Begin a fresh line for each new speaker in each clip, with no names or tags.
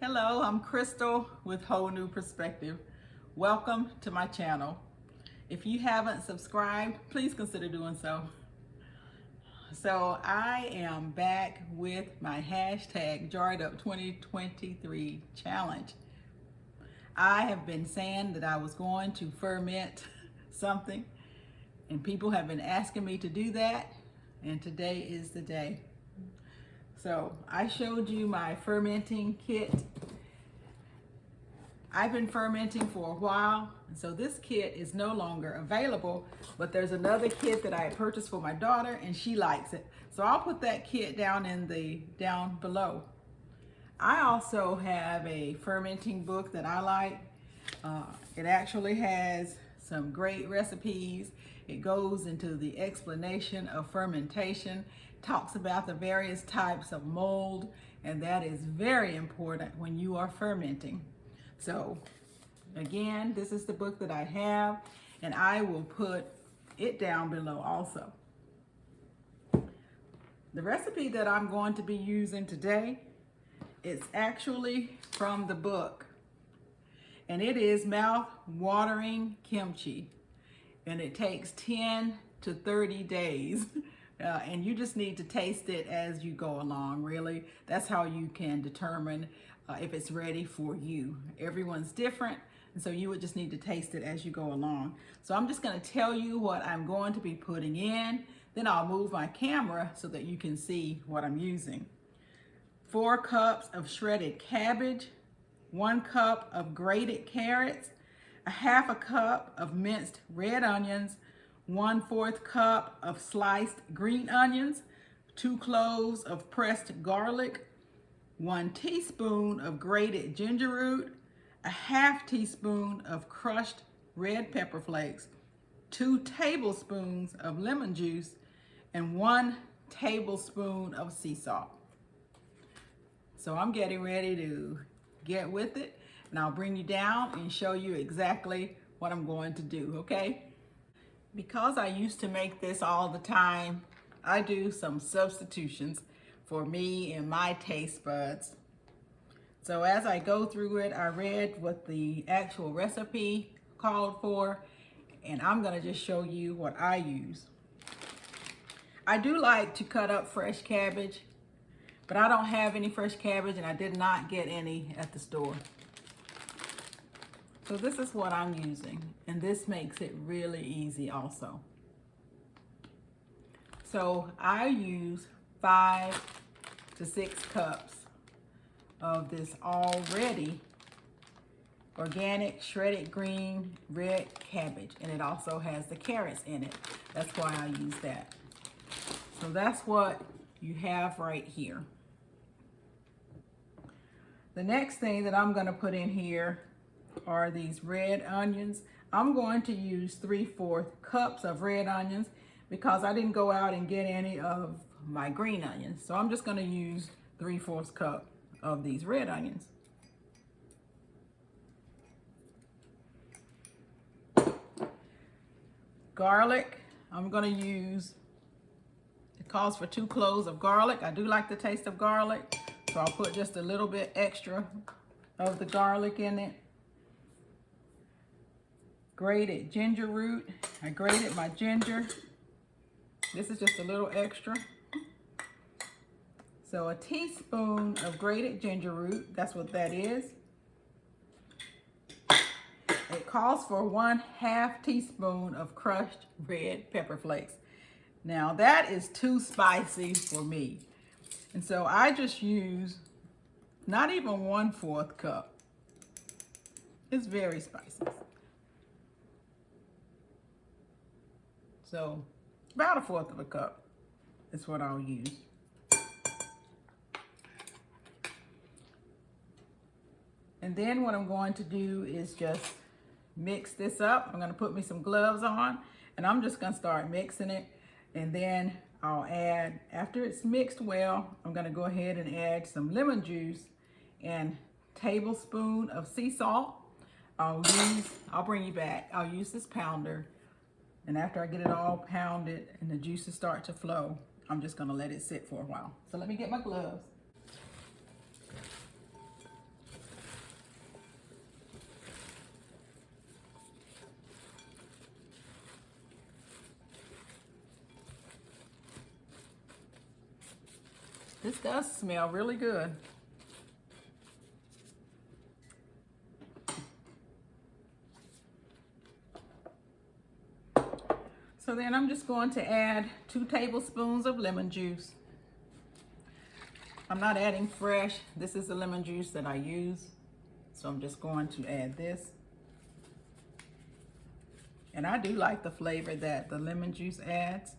Hello, I'm Crystal with Whole New Perspective. Welcome to my channel. If you haven't subscribed, please consider doing so. So I am back with my hashtag Jarred Up 2023 challenge. I have been saying that I was going to ferment something, and people have been asking me to do that, and today is the day. So I showed you my fermenting kit. I've been fermenting for a while, and so this kit is no longer available, but there's another kit that I had purchased for my daughter and she likes it. So I'll put that kit down below. I also have a fermenting book that I like. It actually has some great recipes. It goes into the explanation of fermentation, talks about the various types of mold, and that is very important when you are fermenting. So again, this is the book that I have, and I will put it down below also. The recipe that I'm going to be using today, it's actually from the book, and it is mouth-watering kimchi, and it takes 10 to 30 days. And you just need to taste it as you go along, really. That's how you can determine if it's ready for you. Everyone's different, and so you would just need to taste it as you go along. So I'm just gonna tell you what I'm going to be putting in, then I'll move my camera so that you can see what I'm using. 4 cups of shredded cabbage, 1 cup of grated carrots, 1/2 cup of minced red onions, 1/4 cup of sliced green onions, 2 cloves of pressed garlic, 1 teaspoon of grated ginger root, 1/2 teaspoon of crushed red pepper flakes, 2 tablespoons of lemon juice, and 1 tablespoon of sea salt. So I'm getting ready to get with it, and I'll bring you down and show you exactly what I'm going to do, okay? Because I used to make this all the time, I do some substitutions for me and my taste buds. So as I go through it, I read what the actual recipe called for, and I'm gonna just show you what I use. I do like to cut up fresh cabbage, but I don't have any fresh cabbage, and I did not get any at the store. So this is what I'm using, and this makes it really easy also. So I use 5 to 6 cups of this already organic shredded green red cabbage, and it also has the carrots in it. That's why I use that. So that's what you have right here. The next thing that I'm going to put in here are these red onions. I'm going to use 3/4 cups of red onions because I didn't go out and get any of my green onions. So I'm just going to use 3/4 cup of these red onions. Garlic, I'm going to use, it calls for 2 cloves of garlic. I do like the taste of garlic, so I'll put just a little bit extra of the garlic in it. Grated ginger root. I grated my ginger. This is just a little extra. So 1 teaspoon of grated ginger root, that's what that is. It calls for 1/2 teaspoon of crushed red pepper flakes. Now that is too spicy for me. And so I just use not even 1/4 cup. It's very spicy. So about 1/4 cup is what I'll use. And then what I'm going to do is just mix this up. I'm going to put me some gloves on, and I'm just going to start mixing it. And then I'll add, after it's mixed well, I'm going to go ahead and add some lemon juice and tablespoon of sea salt. I'll bring you back. I'll use this pounder. And after I get it all pounded and the juices start to flow, I'm just gonna let it sit for a while. So let me get my gloves. This does smell really good. So then I'm just going to add 2 tablespoons of lemon juice. I'm not adding fresh. This is the lemon juice that I use. So I'm just going to add this. And I do like the flavor that the lemon juice adds.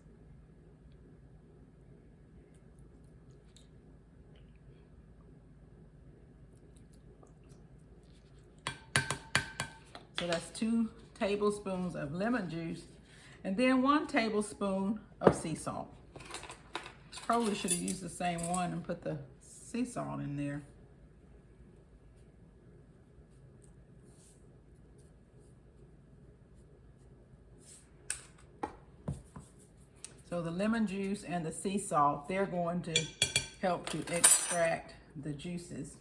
So that's 2 tablespoons of lemon juice, and then 1 tablespoon of sea salt. Probably should have used the same one and put the sea salt in there. So the lemon juice and the sea salt, they're going to help to extract the juices.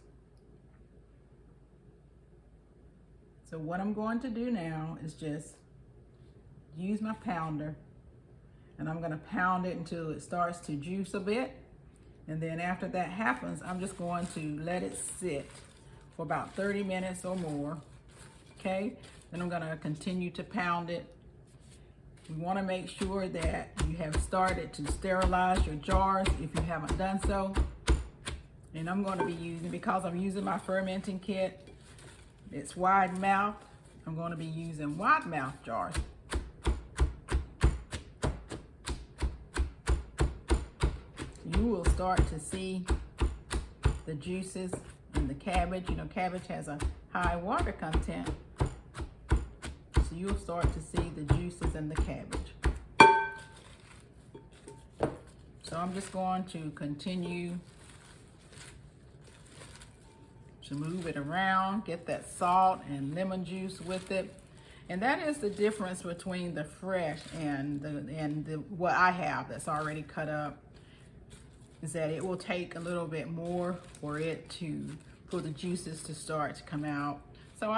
So what I'm going to do now is just use my pounder, and I'm going to pound it until it starts to juice a bit. And then after that happens, I'm just going to let it sit for about 30 minutes or more. Okay, then I'm going to continue to pound it. You want to make sure that you have started to sterilize your jars if you haven't done so. And I'm going to be using, because I'm using my fermenting kit, it's wide mouth. I'm going to be using wide mouth jars. You will start to see the juices in the cabbage. You know, cabbage has a high water content. So you'll start to see the juices in the cabbage. So I'm just going to continue to move it around, get that salt and lemon juice with it. And that is the difference between the fresh and what I have that's already cut up, is that it will take a little bit more for the juices to start to come out. So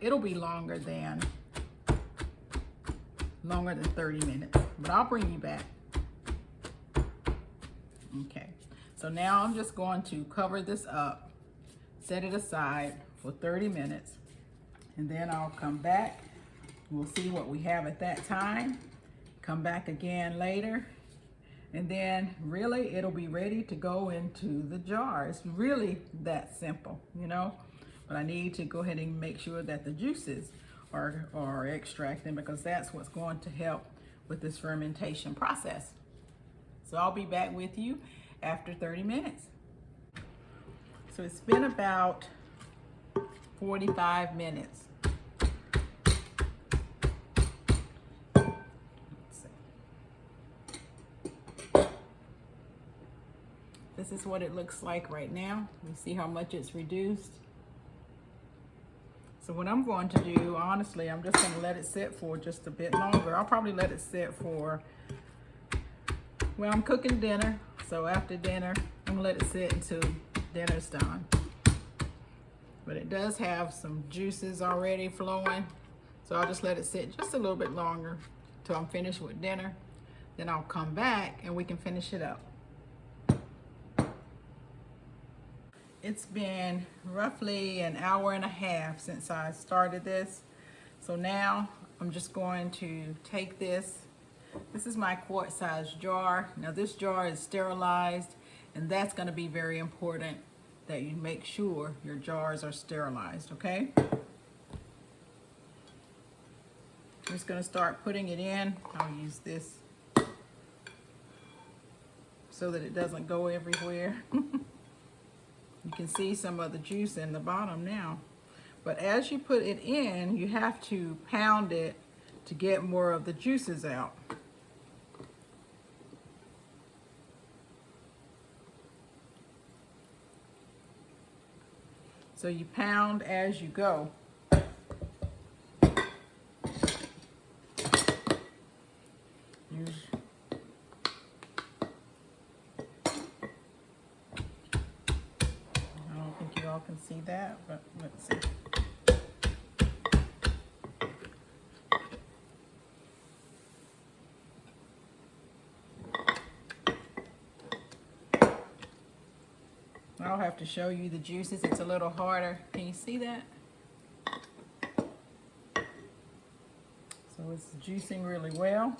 it'll be longer than 30 minutes, but I'll bring you back. Okay, so now I'm just going to cover this up, set it aside for 30 minutes, and then I'll come back. We'll see what we have at that time. Come back again later, and then really it'll be ready to go into the jar. It's really that simple, you know, but I need to go ahead and make sure that the juices are extracting, because that's what's going to help with this fermentation process. So I'll be back with you after 30 minutes. So it's been about 45 minutes. This is what it looks like right now. You see how much it's reduced. So what I'm going to do, honestly, I'm just going to let it sit for just a bit longer. I'll probably let it sit for, well, I'm cooking dinner. So after dinner, I'm going to let it sit until dinner's done. But it does have some juices already flowing. So I'll just let it sit just a little bit longer till I'm finished with dinner. Then I'll come back and we can finish it up. It's been roughly an hour and a half since I started this. So now I'm just going to take this. This is my quart size jar. Now this jar is sterilized, and that's going to be very important that you make sure your jars are sterilized, okay? I'm just going to start putting it in. I'll use this so that it doesn't go everywhere. You can see some of the juice in the bottom now. But as you put it in, you have to pound it to get more of the juices out. So you pound as you go. Y'all can see that, but let's see. have to show you the juices. It's a little harder. Can you see that? So it's juicing really well.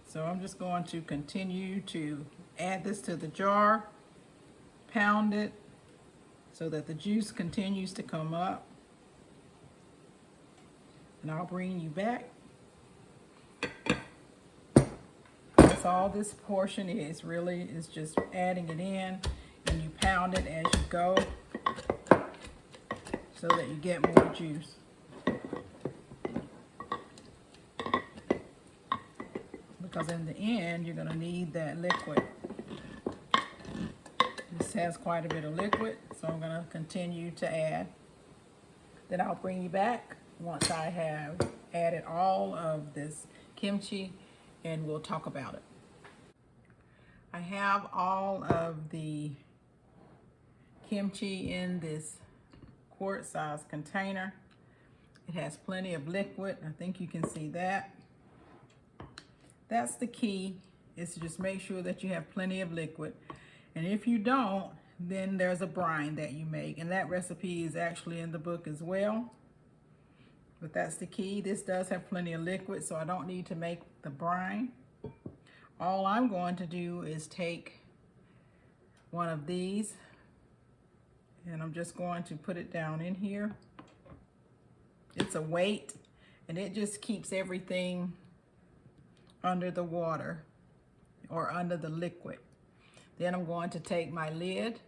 So I'm just going to continue to add this to the jar, pound it so that the juice continues to come up. And I'll bring you back. That's all this portion is really, is just adding it in, and you pound it as you go so that you get more juice. Because in the end, you're gonna need that liquid. This has quite a bit of liquid, so I'm gonna continue to add. Then I'll bring you back once I have added all of this kimchi, and we'll talk about it. I have all of the kimchi in this quart size container. It has plenty of liquid. I think you can see that. That's the key, is to just make sure that you have plenty of liquid. And if you don't, then there's a brine that you make, and that recipe is actually in the book as well. But that's the key. This does have plenty of liquid, so I don't need to make the brine. All I'm going to do is take one of these, and I'm just going to put it down in here. It's a weight, and it just keeps everything under the water or under the liquid. Then I'm going to take my lid.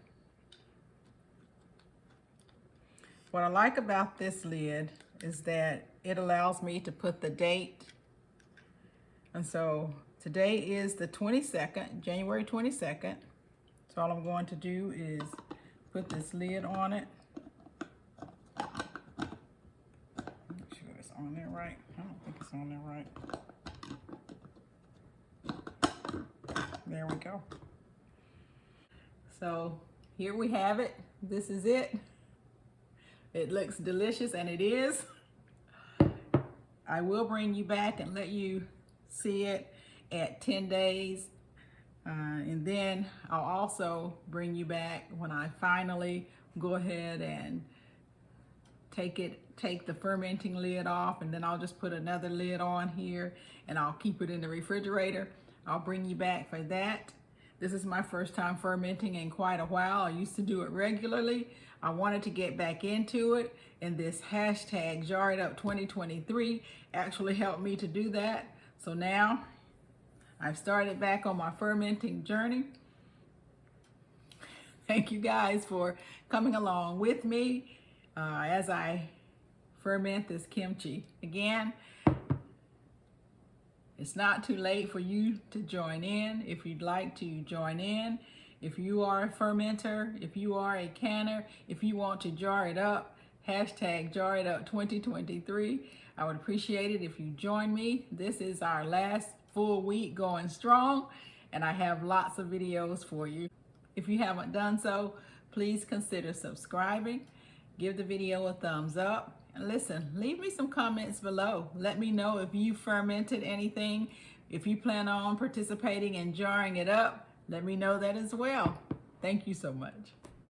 What I like about this lid is that it allows me to put the date. And so today is the 22nd, January 22nd. So all I'm going to do is put this lid on it. Make sure it's on there right. I don't think it's on there right. There we go. So here we have it. This is it. It looks delicious, and it is. I will bring you back and let you see it at 10 days. And then I'll also bring you back when I finally go ahead and take the fermenting lid off, and then I'll just put another lid on here, and I'll keep it in the refrigerator. I'll bring you back for that. This is my first time fermenting in quite a while. I used to do it regularly. I wanted to get back into it, and this hashtag Jar It Up 2023 actually helped me to do that. So now I've started back on my fermenting journey. Thank you guys for coming along with me as I ferment this kimchi. Again, it's not too late for you to join in if you'd like to join in. If you are a fermenter, if you are a canner, if you want to jar it up, hashtag Jar It Up 2023. I would appreciate it if you join me. This is our last full week going strong, and I have lots of videos for you. If you haven't done so, please consider subscribing. Give the video a thumbs up. And listen, leave me some comments below. Let me know if you fermented anything. If you plan on participating in jarring it up, let me know that as well. Thank you so much.